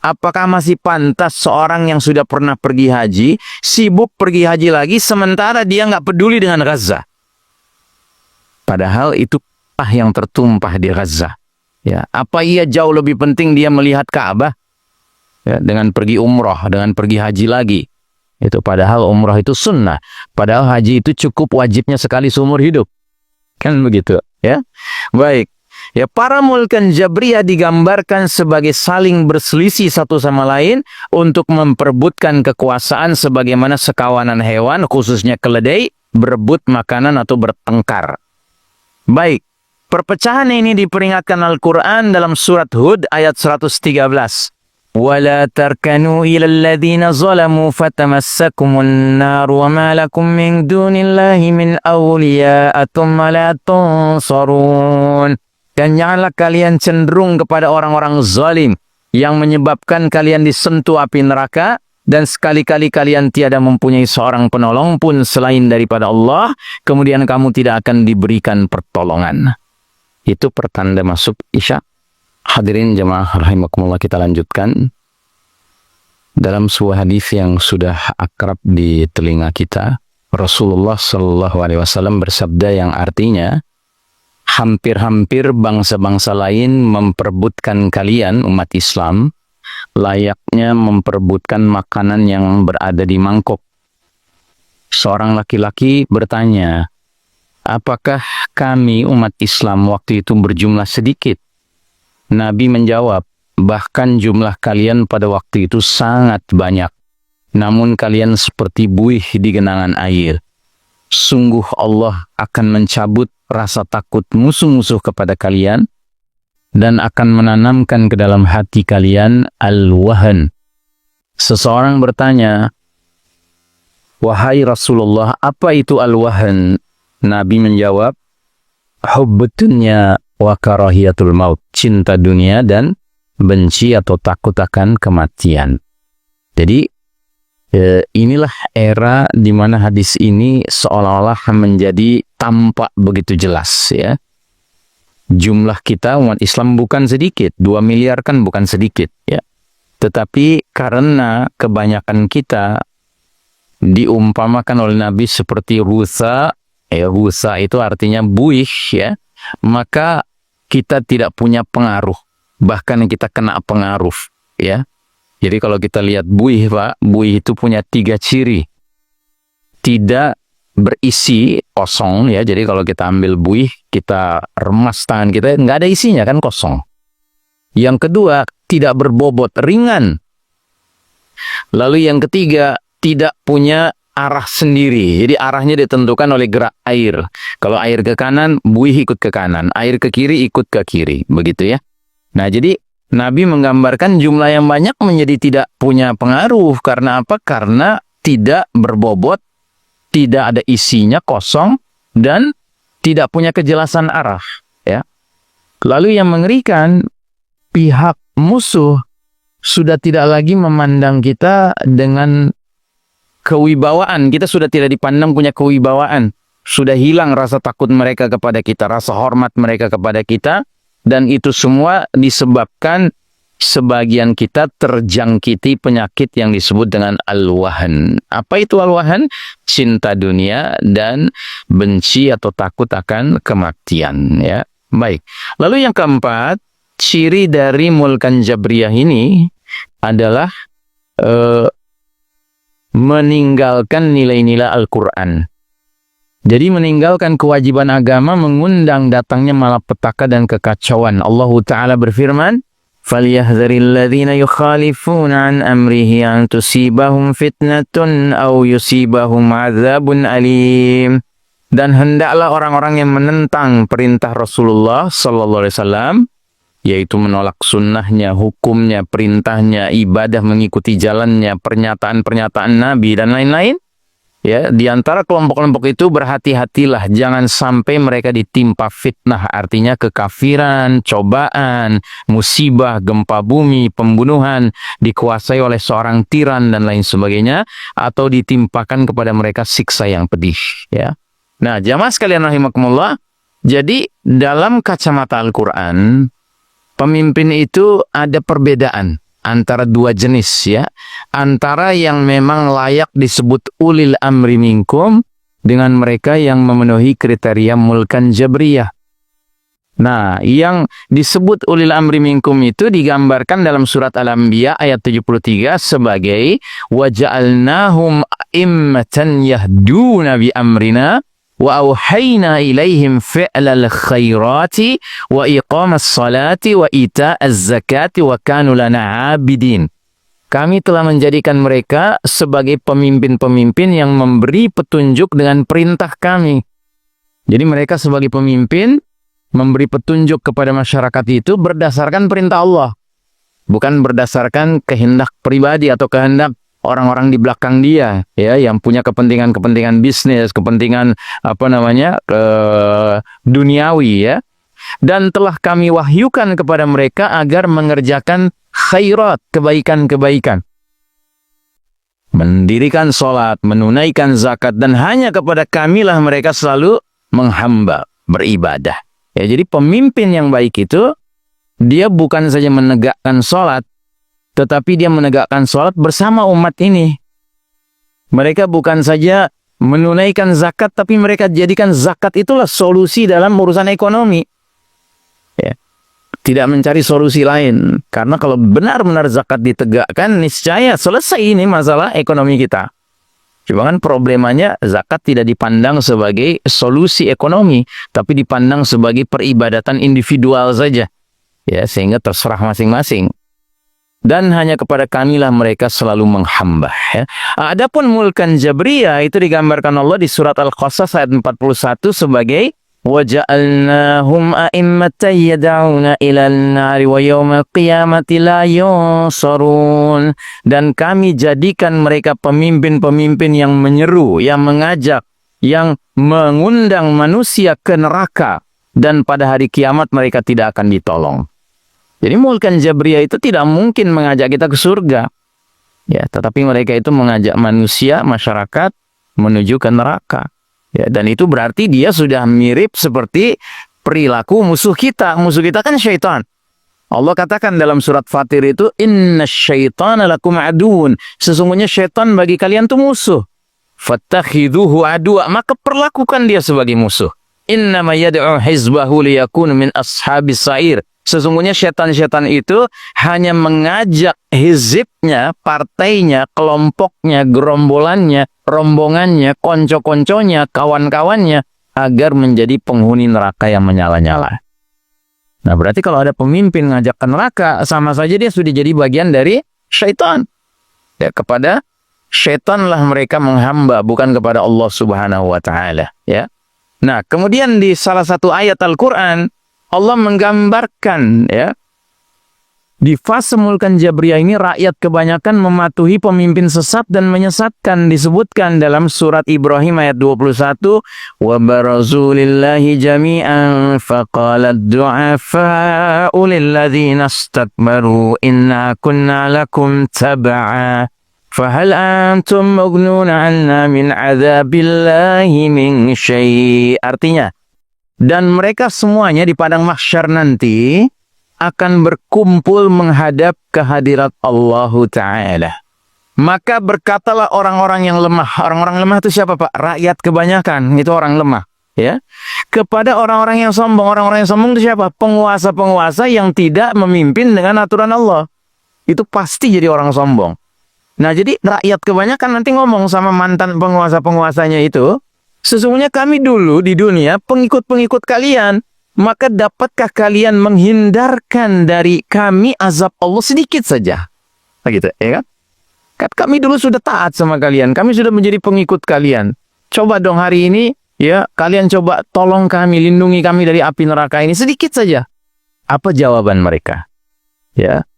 apakah masih pantas seorang yang sudah pernah pergi haji, sibuk pergi haji lagi, sementara dia nggak peduli dengan Gaza? Padahal itu yang tertumpah di Gaza. Ya, apa ia jauh lebih penting dia melihat Ka'bah, ya, dengan pergi umroh, dengan pergi haji lagi? Itu padahal umroh itu sunnah. Padahal haji itu cukup wajibnya sekali seumur hidup. Kan begitu, ya? Baik. Ya, para Mulkan Jabriyah digambarkan sebagai saling berselisih satu sama lain untuk memperebutkan kekuasaan sebagaimana sekawanan hewan, khususnya keledai, berebut makanan atau bertengkar. Baik, perpecahan ini diperingatkan Al-Quran dalam surat Hud ayat 113. وَلَا تَرْكَنُوا إِلَى الَّذِينَ ظَلَمُوا فَتَمَسَّكُمُ النَّارُ وَمَا لَكُمْ مِنْ دُونِ اللَّهِ مِنْ أَوْلِيَاءَ ثُمَّ لَا تُنْصَرُونَ. Dan janganlah kalian cenderung kepada orang-orang zalim yang menyebabkan kalian disentuh api neraka, dan sekali-kali kalian tiada mempunyai seorang penolong pun selain daripada Allah, kemudian kamu tidak akan diberikan pertolongan. Itu pertanda masuk Isya. Hadirin jemaah rahimakumullah, kita lanjutkan. Dalam sebuah hadis yang sudah akrab di telinga kita, Rasulullah SAW bersabda yang artinya, hampir-hampir bangsa-bangsa lain memperebutkan kalian, umat Islam, layaknya memperebutkan makanan yang berada di mangkok. Seorang laki-laki bertanya, apakah kami umat Islam waktu itu berjumlah sedikit? Nabi menjawab, bahkan jumlah kalian pada waktu itu sangat banyak, namun kalian seperti buih di genangan air. sungguh Allah akan mencabut rasa takut musuh-musuh kepada kalian dan akan menanamkan ke dalam hati kalian al-wahan. Seseorang bertanya, wahai Rasulullah, apa itu al-wahan? Nabi menjawab, hubbud dunya wa karahiyatul maut, cinta dunia dan benci atau takut akan kematian. Jadi inilah era di mana hadis ini seolah-olah menjadi tampak begitu jelas, ya. Jumlah kita umat Islam bukan sedikit, 2 miliar kan bukan sedikit, ya. Tetapi karena kebanyakan kita diumpamakan oleh Nabi seperti rusa, rusa itu artinya buih, ya, maka kita tidak punya pengaruh, bahkan kita kena pengaruh, ya. Jadi kalau kita lihat buih, Pak, buih itu punya 3 ciri. Tidak berisi, kosong, ya. Jadi kalau kita ambil buih, kita remas tangan kita, nggak ada isinya, kan kosong. Yang kedua, tidak berbobot, ringan. Lalu yang ketiga, tidak punya arah sendiri. Jadi arahnya ditentukan oleh gerak air. Kalau air ke kanan, buih ikut ke kanan. Air ke kiri, ikut ke kiri. Begitu, ya. Nah, jadi Nabi menggambarkan jumlah yang banyak menjadi tidak punya pengaruh. Karena apa? Karena tidak berbobot, tidak ada isinya, kosong, dan tidak punya kejelasan arah, ya. Lalu yang mengerikan, pihak musuh sudah tidak lagi memandang kita dengan kewibawaan. Kita sudah tidak dipandang punya kewibawaan. Sudah hilang rasa takut mereka kepada kita, rasa hormat mereka kepada kita. Dan itu semua disebabkan sebagian kita terjangkiti penyakit yang disebut dengan al-wahan. Apa itu al-wahan? Cinta dunia dan benci atau takut akan kematian, ya. Baik. Lalu yang keempat, ciri dari mulkan jabriyah ini adalah meninggalkan nilai-nilai Al-Quran. Jadi meninggalkan kewajiban agama mengundang datangnya malapetaka dan kekacauan. Allah Ta'ala berfirman, فَلْيَحْذَرِ الَّذِينَ يُخَالِفُونَ عَنْ أَمْرِهِ أَنْ تُصِيبَهُمْ فِتْنَةٌ أَوْ يُصِيبَهُمْ عَذَابٌ أَلِيمٌ. Dan hendaklah orang-orang yang menentang perintah Rasulullah Sallallahu Alaihi Wasallam, yaitu menolak sunnahnya, hukumnya, perintahnya, ibadah mengikuti jalannya, pernyataan-pernyataan Nabi, dan lain-lain. Ya, di antara kelompok-kelompok itu berhati-hatilah, jangan sampai mereka ditimpa fitnah, artinya kekafiran, cobaan, musibah, gempa bumi, pembunuhan, dikuasai oleh seorang tiran dan lain sebagainya, atau ditimpakan kepada mereka siksa yang pedih, ya. Nah, jamaah sekalian rahimakumullah, jadi dalam kacamata Al-Quran, pemimpin itu ada perbedaan antara 2 jenis, ya. Antara yang memang layak disebut ulil amri minkum dengan mereka yang memenuhi kriteria mulkan jabriyah. Nah, yang disebut ulil amri minkum itu digambarkan dalam surat Al-Anbiya ayat 73 sebagai waja'alnahum a'immatan yahduna bi amrina wa auhayna ilaihim fi'lal khairati wa iqamas salati wa ita'az zakati wa kanu lana 'abidin. Kami telah menjadikan mereka sebagai pemimpin-pemimpin yang memberi petunjuk dengan perintah kami. Jadi mereka sebagai pemimpin memberi petunjuk kepada masyarakat itu berdasarkan perintah Allah, bukan berdasarkan kehendak pribadi atau kehendak orang-orang di belakang dia, ya, yang punya kepentingan-kepentingan bisnis, kepentingan duniawi, ya. Dan telah kami wahyukan kepada mereka agar mengerjakan khairat, kebaikan-kebaikan, mendirikan sholat, menunaikan zakat, dan hanya kepada kamilah mereka selalu menghamba, beribadah. Ya, jadi pemimpin yang baik itu dia bukan saja menegakkan sholat, tetapi dia menegakkan sholat bersama umat ini. Mereka bukan saja menunaikan zakat, tapi mereka jadikan zakat itulah solusi dalam urusan ekonomi. Ya. Tidak mencari solusi lain. Karena kalau benar-benar zakat ditegakkan, niscaya selesai ini masalah ekonomi kita. Cuma kan problemanya zakat tidak dipandang sebagai solusi ekonomi, tapi dipandang sebagai peribadatan individual saja. Ya, sehingga terserah masing-masing. dan hanya kepada kamilah mereka selalu menghamba. Ya. Adapun mulkan jabriyah itu digambarkan Allah di surat Al-Qasas ayat 41 sebagai وَجَعَلْنَاهُمْ أَئِمَّةً يَدْعُونَ إِلَى النَّارِ وَيَوْمَ الْقِيَامَةِ لَا يُنصَرُونَ. Dan kami jadikan mereka pemimpin-pemimpin yang menyeru, yang mengajak, yang mengundang manusia ke neraka, dan pada hari kiamat mereka tidak akan ditolong. Jadi mulkan jabriyah itu tidak mungkin mengajak kita ke surga. Ya, tetapi mereka itu mengajak manusia, masyarakat menuju ke neraka. Ya, dan itu berarti dia sudah mirip seperti perilaku musuh kita. Musuh kita kan syaitan. Allah katakan dalam surat Fatir itu, Inna syaitana lakum aduun. Sesungguhnya syaitan bagi kalian itu musuh. Fattakhidhuhu adu'a. Maka perlakukan dia sebagai musuh. Innama yad'u hizbahu liyakun min ashabis sa'ir. Sesungguhnya syaitan-syaitan itu hanya mengajak hizibnya, partainya, kelompoknya, gerombolannya, rombongannya, konco-konconya, kawan-kawannya, agar menjadi penghuni neraka yang menyala-nyala. Nah, berarti kalau ada pemimpin ngajak ke neraka, sama saja dia sudah jadi bagian dari syaitan. Ya, kepada syaitanlah mereka menghamba, bukan kepada Allah Subhanahu wa Ta'ala. Ya. Nah, kemudian di salah satu ayat Al-Quran, Allah menggambarkan, ya, di fase mulkan jabriyah ini rakyat kebanyakan mematuhi pemimpin sesat dan menyesatkan. Disebutkan dalam surat Ibrahim ayat 21, wa barazu lillahi jami'an faqala ad-du'afa'u lilladzina istakbaru inna kunna lakum tab'a fahal antum mughnuna 'anna min 'adzabillahi min syai'. Artinya, dan mereka semuanya di padang mahsyar nanti akan berkumpul menghadap kehadirat Allah Ta'ala. Maka berkatalah orang-orang yang lemah. Orang-orang lemah itu siapa, Pak? Rakyat kebanyakan, itu orang lemah. Ya, kepada orang-orang yang sombong. Orang-orang yang sombong itu siapa? Penguasa-penguasa yang tidak memimpin dengan aturan Allah. Itu pasti jadi orang sombong. Nah, jadi rakyat kebanyakan nanti ngomong sama mantan penguasa-penguasanya itu, sesungguhnya kami dulu di dunia pengikut-pengikut kalian, maka dapatkah kalian menghindarkan dari kami azab Allah sedikit saja? Begitu, ya kan? Kami dulu sudah taat sama kalian, kami sudah menjadi pengikut kalian. Coba dong hari ini, ya, kalian coba tolong kami, lindungi kami dari api neraka ini sedikit saja. Apa jawaban mereka? Ya.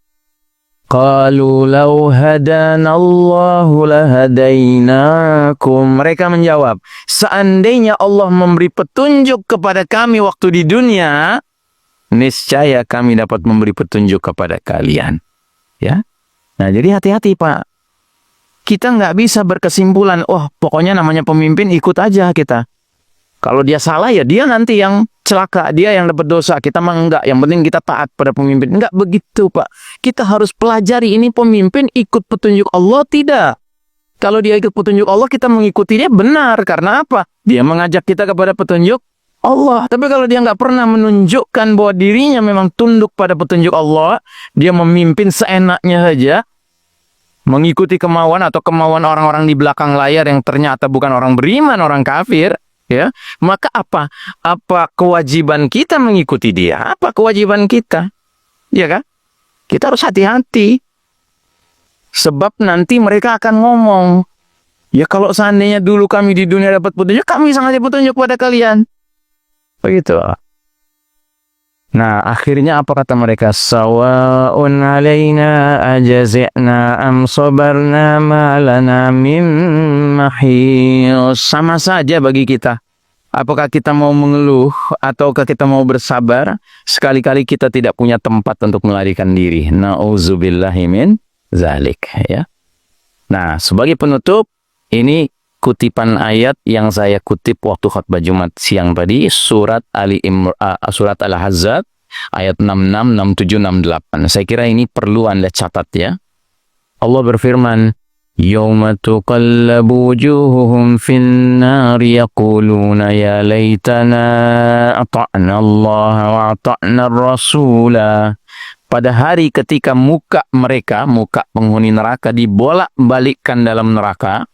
Qalu law hadanallahu lahadainakum. Mereka menjawab, seandainya Allah memberi petunjuk kepada kami waktu di dunia, niscaya kami dapat memberi petunjuk kepada kalian. Ya. Nah, jadi hati-hati, Pak. Kita nggak bisa berkesimpulan, oh pokoknya namanya pemimpin ikut aja kita. Kalau dia salah ya dia nanti yang celaka, dia yang dapat dosa. Kita mah enggak, yang penting kita taat pada pemimpin. Enggak begitu, Pak. Kita harus pelajari ini pemimpin ikut petunjuk Allah tidak. Kalau dia ikut petunjuk Allah, kita mengikuti dia benar. Karena apa? Dia mengajak kita kepada petunjuk Allah. Tapi kalau dia nggak pernah menunjukkan bahwa dirinya memang tunduk pada petunjuk Allah, dia memimpin seenaknya saja, mengikuti kemauan atau kemauan orang-orang di belakang layar yang ternyata bukan orang beriman, orang kafir, ya, maka apa kewajiban kita mengikuti dia? Apa kewajiban kita? Ya kan? Kita harus hati-hati. Sebab nanti mereka akan ngomong, ya kalau seandainya dulu kami di dunia dapat petunjuk, kami sangat petunjuk pada kalian. Begitu. Nah, akhirnya apa kata mereka? Sawa'un alaina ajazi'na am sabarna ma lana min mahis. Sama saja bagi kita. Apakah kita mau mengeluh ataukah kita mau bersabar? Sekali-kali kita tidak punya tempat untuk melarikan diri. Na'udzubillahi min zalik, ya. Nah, sebagai penutup, ini kutipan ayat yang saya kutip waktu khutbah Jumat siang tadi, surat surat Al-Ahzab ayat 66, 67, 68. Saya kira ini perlu Anda catat, ya. Allah berfirman, "Yauma tuqallabu wujuhuhum fin nari yaquluna ya laitana ata'na Allah wa ata'na ar-rasula." Pada hari ketika muka mereka, muka penghuni neraka dibolak-balikkan dalam neraka,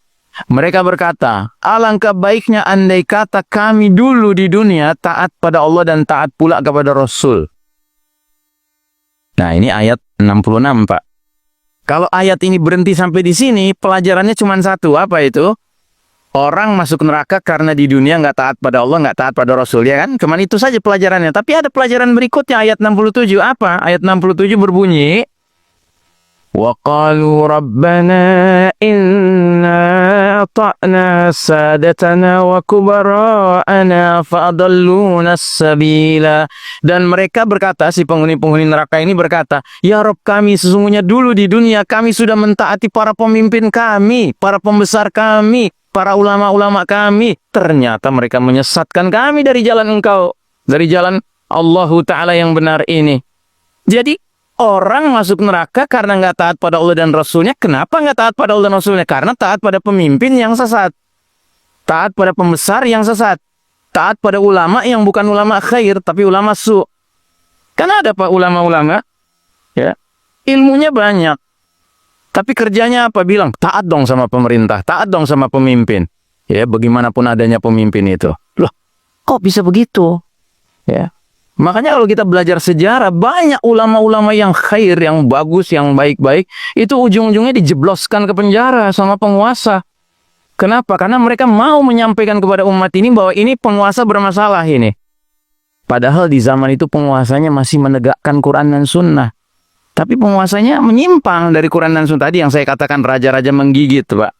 mereka berkata, alangkah baiknya andai kata kami dulu di dunia taat pada Allah dan taat pula kepada Rasul. Nah, ini ayat 66, Pak. Kalau ayat ini berhenti sampai di sini, pelajarannya cuma satu. Apa itu? Orang masuk neraka karena di dunia nggak taat pada Allah, nggak taat pada Rasul, ya kan? Cuman itu saja pelajarannya. Tapi ada pelajaran berikutnya, ayat 67. Apa? Ayat 67 berbunyi, وَقَالُوا رَبَّنَا إِنَّا أَطَعْنَا سَادَتَنَا وَكُبَرَاءَنَا فَأَضَلُّونَا السَّبِيلَ. Dan mereka berkata, si penghuni-penghuni neraka ini berkata, ya Rabb kami, sesungguhnya dulu di dunia kami sudah mentaati para pemimpin kami, para pembesar kami, para ulama-ulama kami. Ternyata mereka menyesatkan kami dari jalan Engkau, dari jalan Allah Ta'ala yang benar ini. Jadi, orang masuk neraka karena nggak taat pada Allah dan Rasulnya. Kenapa nggak taat pada Allah dan Rasulnya? Karena taat pada pemimpin yang sesat. Taat pada pembesar yang sesat. Taat pada ulama yang bukan ulama khair, tapi ulama su. Karena ada pak ulama-ulama, ya, ilmunya banyak. Tapi kerjanya apa? Bilang, taat dong sama pemerintah, taat dong sama pemimpin. Ya, bagaimanapun adanya pemimpin itu. Loh, kok bisa begitu? Ya. Makanya kalau kita belajar sejarah, banyak ulama-ulama yang khair, yang bagus, yang baik-baik, itu ujung-ujungnya dijebloskan ke penjara sama penguasa. Kenapa? Karena mereka mau menyampaikan kepada umat ini bahwa ini penguasa bermasalah ini. Padahal di zaman itu penguasanya masih menegakkan Quran dan Sunnah. Tapi penguasanya menyimpang dari Quran dan Sunnah. Tadi yang saya katakan raja-raja menggigit, Pak.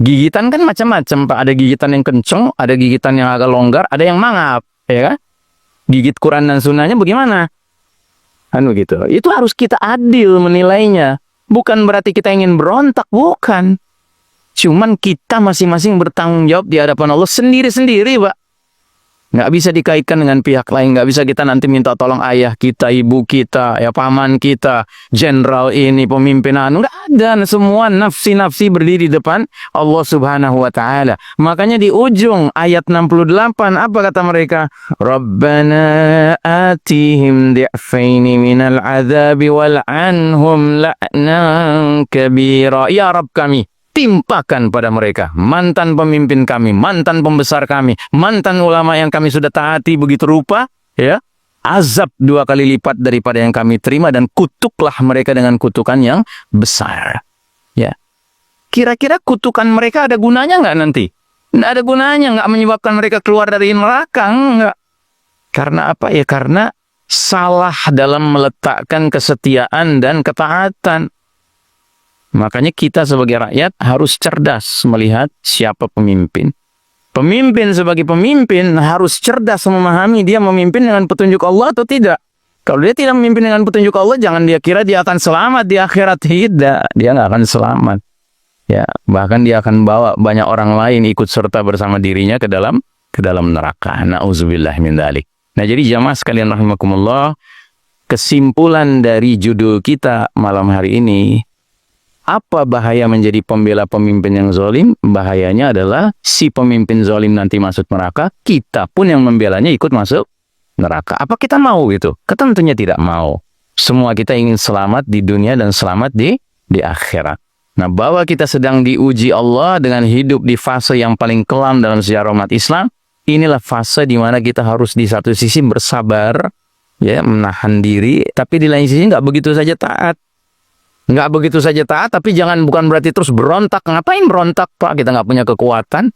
Gigitan kan macam-macam, Pak. Ada gigitan yang kenceng, ada gigitan yang agak longgar, ada yang mangap, ya kan? Gigit Quran dan Sunnahnya bagaimana? Kan begitu. Itu harus kita adil menilainya. Bukan berarti kita ingin berontak, bukan. Cuman kita masing-masing bertanggung jawab di hadapan Allah sendiri-sendiri, Pak. Nggak bisa dikaitkan dengan pihak lain. Nggak bisa kita nanti minta tolong ayah kita, ibu kita, ya paman kita, jenderal ini, pemimpin anu. Nggak ada. Semua nafsi-nafsi berdiri di depan Allah Subhanahu wa Ta'ala. Makanya di ujung ayat 68, apa kata mereka? Rabbana atihim di'faini minal azabi wal'anhum la'nan kabira. Ya Rabb kami, timpakan pada mereka mantan pemimpin kami, mantan pembesar kami, mantan ulama yang kami sudah taati begitu rupa, ya, azab 2 kali lipat daripada yang kami terima, dan kutuklah mereka dengan kutukan yang besar. Ya, kira-kira kutukan mereka ada gunanya nggak nanti? Nggak ada gunanya, nggak menyebabkan mereka keluar dari neraka, nggak. Karena apa ya? Karena salah dalam meletakkan kesetiaan dan ketaatan. Makanya kita sebagai rakyat harus cerdas melihat siapa pemimpin. Pemimpin sebagai pemimpin harus cerdas memahami dia memimpin dengan petunjuk Allah atau tidak. Kalau dia tidak memimpin dengan petunjuk Allah, jangan dia kira dia akan selamat di akhirat. Tidak, dia nggak akan selamat. Ya, bahkan dia akan bawa banyak orang lain ikut serta bersama dirinya ke dalam neraka. Nauzubillah min dzalik. Nah, jadi jamaah sekalian rahimakumullah, kesimpulan dari judul kita malam hari ini, apa bahaya menjadi pembela pemimpin yang zalim? Bahayanya adalah si pemimpin zalim nanti masuk neraka, kita pun yang membelanya ikut masuk neraka. Apa kita mau itu? Tentunya tidak mau. Semua kita ingin selamat di dunia dan selamat di akhirat. Nah, bahwa kita sedang diuji Allah dengan hidup di fase yang paling kelam dalam sejarah umat Islam, inilah fase di mana kita harus di satu sisi bersabar, ya, menahan diri, tapi di lain sisi nggak begitu saja taat. Nggak begitu saja taat, tapi bukan berarti terus berontak. Ngapain berontak, Pak? Kita nggak punya kekuatan.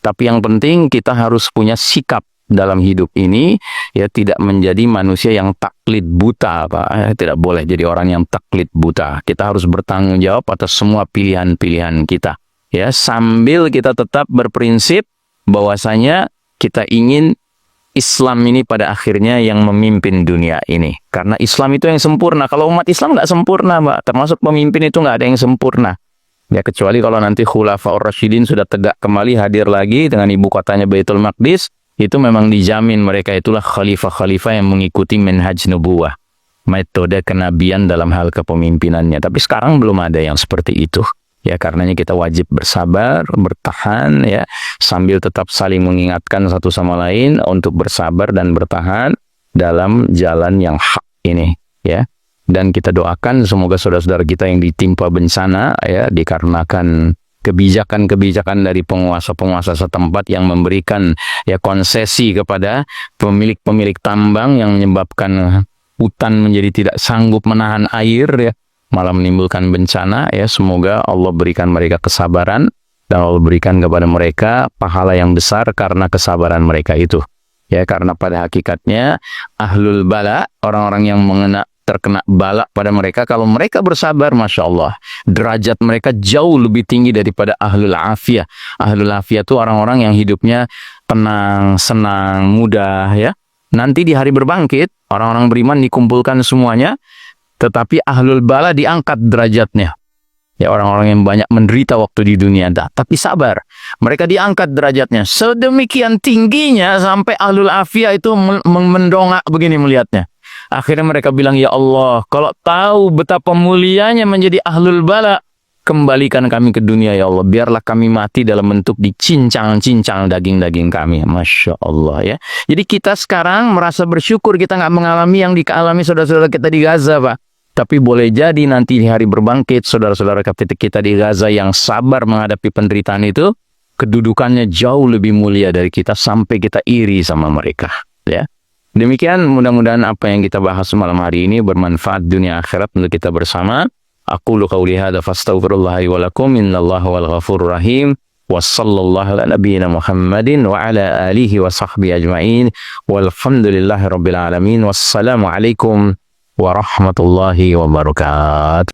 Tapi yang penting kita harus punya sikap dalam hidup ini, ya, tidak menjadi manusia yang taklid buta, Pak. Tidak boleh jadi orang yang taklid buta. Kita harus bertanggung jawab atas semua pilihan-pilihan kita, ya, sambil kita tetap berprinsip bahwasanya kita ingin Islam ini pada akhirnya yang memimpin dunia ini. Karena Islam itu yang sempurna. Kalau umat Islam nggak sempurna, Mbak. Termasuk pemimpin itu nggak ada yang sempurna. Ya, kecuali kalau nanti Khulafaur Rasyidin sudah tegak kembali, hadir lagi dengan ibu kotanya Baitul Maqdis, itu memang dijamin mereka itulah khalifah-khalifah yang mengikuti manhaj nubuwah, metode kenabian dalam hal kepemimpinannya. Tapi sekarang belum ada yang seperti itu. Ya, karenanya kita wajib bersabar, bertahan, ya, sambil tetap saling mengingatkan satu sama lain untuk bersabar dan bertahan dalam jalan yang hak ini, ya. Dan kita doakan semoga saudara-saudara kita yang ditimpa bencana, ya, dikarenakan kebijakan-kebijakan dari penguasa-penguasa setempat yang memberikan, ya, konsesi kepada pemilik-pemilik tambang yang menyebabkan hutan menjadi tidak sanggup menahan air, ya. malah menimbulkan bencana, ya semoga Allah berikan mereka kesabaran dan Allah berikan kepada mereka pahala yang besar karena kesabaran mereka itu. Ya, karena pada hakikatnya ahlul bala, orang-orang yang terkena bala pada mereka, kalau mereka bersabar, Masya Allah, derajat mereka jauh lebih tinggi daripada ahlul afiyah. Ahlul afiyah itu orang-orang yang hidupnya tenang, senang, mudah, ya. Nanti di hari berbangkit, orang-orang beriman dikumpulkan semuanya, tetapi ahlul bala diangkat derajatnya. Ya, orang-orang yang banyak menderita waktu di dunia, tapi sabar. Mereka diangkat derajatnya sedemikian tingginya sampai ahlul afiyah itu mendongak begini melihatnya. Akhirnya mereka bilang, ya Allah, kalau tahu betapa mulianya menjadi ahlul bala, kembalikan kami ke dunia ya Allah. Biarlah kami mati dalam bentuk dicincang-cincang daging-daging kami. Masya Allah, ya. Jadi kita sekarang merasa bersyukur kita nggak mengalami yang dialami saudara-saudara kita di Gaza, Pak. Tapi boleh jadi nanti di hari berbangkit, saudara-saudara kita di Gaza yang sabar menghadapi penderitaan itu, kedudukannya jauh lebih mulia dari kita sampai kita iri sama mereka. Ya, demikian mudah-mudahan apa yang kita bahas malam hari ini bermanfaat dunia akhirat untuk kita bersama. Aqulu qawli hadza fastaghfirullaha wa lakum innallaha wal ghafurur rahim. Wassallallahu ala nabiyyina Muhammadin wa ala alihi wa sahbihi ajma'in. Walhamdulillahi rabbil alamin. Wassalamu alaikum warahmatullahi wabarakatuh.